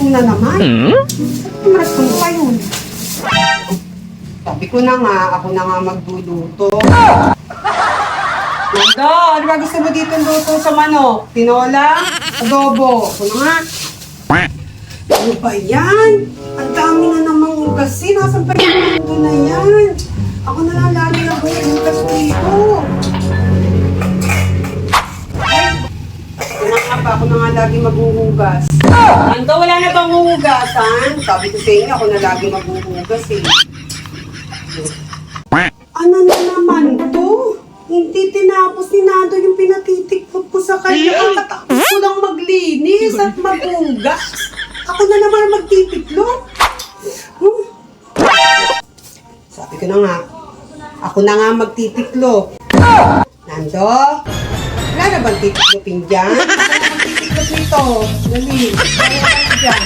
na naman. Respond pa yun. Sabi ko na nga, ako na nga magluluto. Nando, ano ba gusto mo dito luto sa manok? Tinola? Adobo? Ako na nga. Ano ba yan? Ang dami na namang hugasin. Nasaan pa yung luto na yan? Ako na lang lagi na hugas dito. Ako na nga lagi maghuhugas. Nando, wala na bang huhugasan? Sabi ko sa inyo, ako na lagi maghuhugas eh. Ano na naman to? Hindi tinapos ni Nando yung pinatitikot ko sa kanya. Katapos ko lang maglinis at maghugas. Ako na naman magtitiklop. Sabi ko na nga, ako na nga magtitiklop. Nando, wala na bang titiklopin dyan? Ako na magtitiklop nito. Dali, kaya ka na dyan.